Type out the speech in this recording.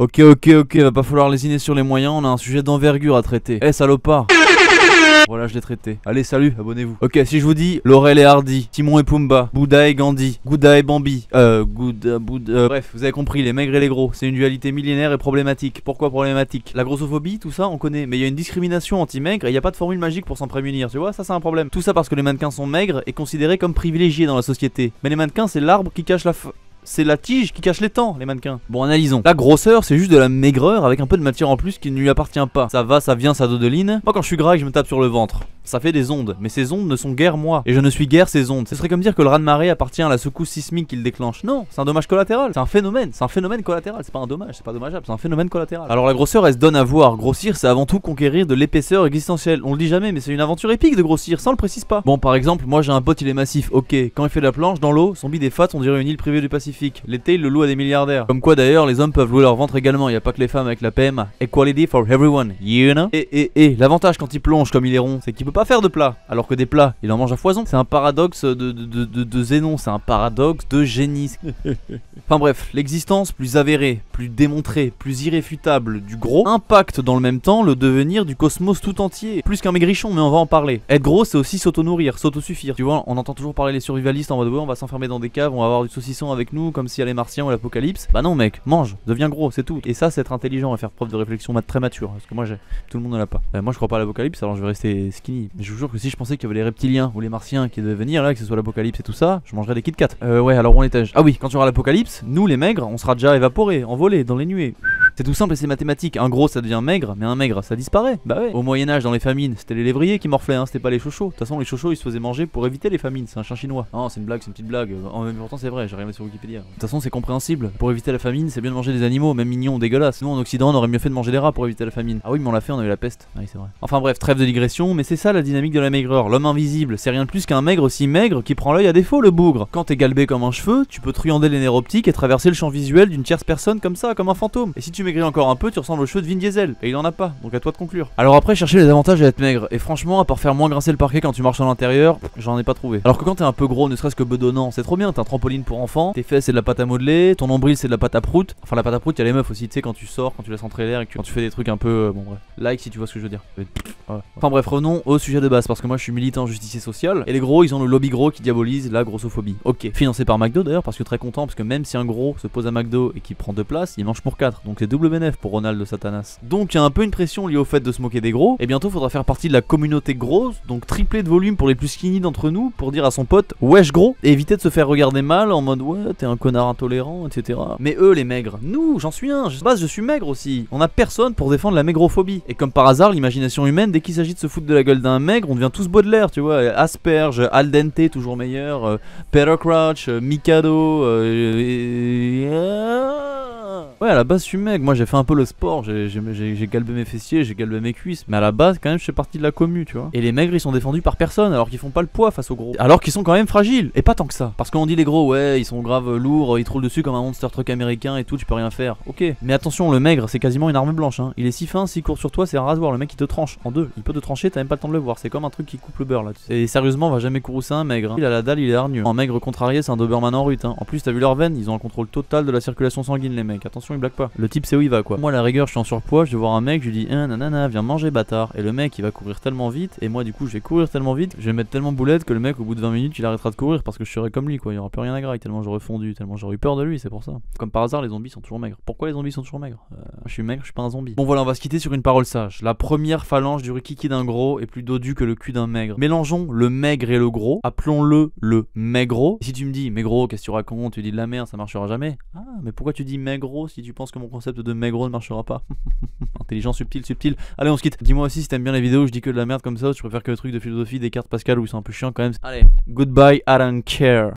Ok, va pas falloir lésiner sur les moyens, on a un sujet d'envergure à traiter. Eh salopard. Voilà, je l'ai traité. Allez, salut, abonnez-vous. Ok, si je vous dis Laurel et Hardy, Timon et Pumba, Bouddha et Gandhi, Gouda et Bambi, bref, vous avez compris, les maigres et les gros, c'est une dualité millénaire et problématique. Pourquoi problématique? La grossophobie, tout ça, on connaît, mais il y a une discrimination anti-maigre et il n'y a pas de formule magique pour s'en prémunir, tu vois, ça c'est un problème. Tout ça parce que les mannequins sont maigres et considérés comme privilégiés dans la société. Mais les mannequins, c'est l'arbre qui cache c'est la tige qui cache les temps, les mannequins. Bon, analysons. La grosseur, c'est juste de la maigreur avec un peu de matière en plus qui ne lui appartient pas. Ça va, ça vient, ça dodeline. Moi, quand je suis gras et que je me tape sur le ventre, ça fait des ondes. Mais ces ondes ne sont guère moi. Et je ne suis guère ces ondes. Ce serait comme dire que le raz-de-marée appartient à la secousse sismique qu'il déclenche. Non, c'est un dommage collatéral. C'est un phénomène. C'est un phénomène collatéral. C'est pas un dommage, c'est pas dommageable. C'est un phénomène collatéral. Alors, la grosseur, elle se donne à voir. Grossir, c'est avant tout conquérir de l'épaisseur existentielle. On le dit jamais, mais c'est une aventure épique de grossir. Ça, on le précise pas. Bon, par exemple, moi, j'ai un pote, il est massif. Ok, quand il fait de la planche dans l'eau, son bide est fat, on dirait une île privée du Pacifique. L'été, il le loue à des milliardaires. Comme quoi d'ailleurs les hommes peuvent louer leur ventre également, il n'y a pas que les femmes avec la PMA. Equality for everyone, you know. Et l'avantage quand il plonge comme il est rond, c'est qu'il peut pas faire de plat, alors que des plats, il en mange à foison. C'est un paradoxe de Zénon, c'est un paradoxe de génie. Enfin bref, l'existence plus avérée, plus démontrée, plus irréfutable du gros impacte dans le même temps le devenir du cosmos tout entier. Plus qu'un maigrichon, mais on va en parler. Être gros, c'est aussi s'auto-nourrir, s'auto-suffire. Tu vois, on entend toujours parler les survivalistes en mode ouais, on va s'enfermer dans des caves, on va avoir du saucisson avec nous comme si y a les martiens ou l'apocalypse. Bah non mec, mange, deviens gros, c'est tout. Et ça c'est être intelligent et faire preuve de réflexion très mature. Parce que moi j'ai, tout le monde ne l'a pas. Moi je crois pas à l'apocalypse, alors je vais rester skinny. Mais je vous jure que si je pensais qu'il y avait les reptiliens ou les martiens qui devaient venir là, que ce soit l'apocalypse et tout ça, je mangerais des Kit Kat. Ouais, alors on était. Ah oui, quand il y aura l'apocalypse, nous les maigres, on sera déjà évaporés, envolés dans les nuées. C'est tout simple et c'est mathématique. Un gros ça devient maigre, mais un maigre ça disparaît. Bah ouais. Au Moyen-Âge, dans les famines, c'était les lévriers qui morflaient, hein, c'était pas les chochos. De toute façon, les chochos ils se faisaient manger pour éviter les famines. C'est un chien chinois. Non, c'est une blague, c'est une petite blague. En même temps, c'est vrai, j'ai regardé sur Wikipédia. De toute façon, c'est compréhensible. Pour éviter la famine, c'est bien de manger des animaux, même mignons, dégueulasses. Sinon, en Occident, on aurait mieux fait de manger des rats pour éviter la famine. Ah oui, mais on l'a fait, on a eu la peste. Ah oui, c'est vrai. Enfin bref, trêve de digression, mais c'est ça la dynamique de la maigreur. L'homme invisible, c'est rien de plus qu'un maigre si maigre qui prend l'œil à défaut, le bougre. Quand t'es galbé comme un cheveu, tu peux truander les nerfs optiques et traverser le champ visuel d'une tierce personne comme ça, comme un fantôme. Et si tu maigris encore un peu, tu ressembles au cheveu de Vin Diesel. Et il en a pas, donc à toi de conclure. Alors après, chercher les avantages à être maigre. Et franchement, à part faire moins grincer le parquet quand tu marches à l'intérieur, j'en ai pas trouvé. Alors que quand t'es un peu gros, ne serait-ce que bedonnant, c'est trop bien. T'as un trampoline pour enfants, tes fesses c'est de la pâte à modeler, ton nombril c'est de la pâte à prout. Enfin, la pâte à prout, y'a les meufs aussi, tu sais, quand tu sors, quand tu laisses entrer l'air et quand tu fais des trucs un peu. Bon, bref. Like si tu vois ce que je veux dire. Ouais. Enfin, bref, revenons au sujet de base, parce que moi je suis militant justicier social. Et les gros, ils ont le lobby gros qui diabolise la grossophobie. Ok. Financé par McDo d'ailleurs, parce que très content, parce que même si un gros se pose à McDo et qui prend 2 places, il mange pour 4. Donc c'est double bénéf pour Ronald de Satanas. Donc il y a un peu une pression liée au fait de se moquer des gros. Et bientôt faudra faire partie de la communauté grosse, donc tripler de volume pour les plus skinny d'entre nous, pour dire à son pote wesh gros, et éviter de se faire regarder mal en mode ouais, t'es un connard intolérant, etc. Mais eux les maigres, nous, j'en suis un, je suis maigre aussi. On a personne pour défendre la maigrophobie. Et comme par hasard, l'imagination humaine, dès qu'il s'agit de se foutre de la gueule d'un maigre, on devient tous Baudelaire, tu vois. Asperge, al dente, toujours meilleur, Peter Crouch, Mikado, ouais, à la base, je suis maigre. Moi, j'ai fait un peu le sport. J'ai galbé mes fessiers, j'ai galbé mes cuisses. Mais à la base, quand même, je fais partie de la commu, tu vois. Et les maigres, ils sont défendus par personne, alors qu'ils font pas le poids face aux gros. Alors qu'ils sont quand même fragiles. Et pas tant que ça. Parce qu'on dit les gros, ouais, ils sont grave lourds, ils te roulent dessus comme un monster truck américain et tout, tu peux rien faire. Ok. Mais attention, le maigre, c'est quasiment une arme blanche, hein. Il est si fin, si court sur toi, c'est un rasoir. Le mec, il te tranche en deux. Il peut te trancher, t'as même pas le temps de le voir. C'est comme un truc qui coupe le beurre là. Et sérieusement, on va jamais courroucer un maigre, hein. Il a la dalle, il est hargneux. En maigre contrarié, c'est un Doberman en rut, hein. En plus, t'as vu leurs veines, ils ont un contrôle total de la circulation sanguine, les mecs. Attention, ils blaguent pas. Le type, c'est où il va quoi. Moi, à la rigueur, je suis en surpoids, je vais voir un mec, je lui dis, nanana, viens manger bâtard. Et le mec, il va courir tellement vite. Et moi, du coup, je vais courir tellement vite, je vais mettre tellement boulette que le mec, au bout de 20 minutes, il arrêtera de courir parce que je serai comme lui, quoi. Il y aura plus rien à grailler, tellement j'aurais fondu, tellement j'aurais eu peur de lui, c'est pour ça. Comme par hasard, les zombies sont toujours maigres. Pourquoi les zombies sont toujours maigres? Je suis maigre, je suis pas un zombie. Bon, voilà, on va se quitter sur une parole sage. La première phalange du rikiki d'un gros est plus dodu que le cul d'un maigre. Mélangeons le maigre et le gros, appelons-le le maigro. Et si tu me dis, maigro, qu'est-ce que tu racontes? Tu dis de la merde, ça marchera jamais. Ah, mais pourquoi tu dis maigro si tu penses que mon concept de maigro ne marchera pas? Intelligent, subtil. Allez, on se quitte. Dis-moi aussi si t'aimes bien les vidéos où je dis que de la merde comme ça, ou tu préfères que le truc de philosophie des cartes Pascal où ils sont un peu chiants quand même. Allez, goodbye, I don't care.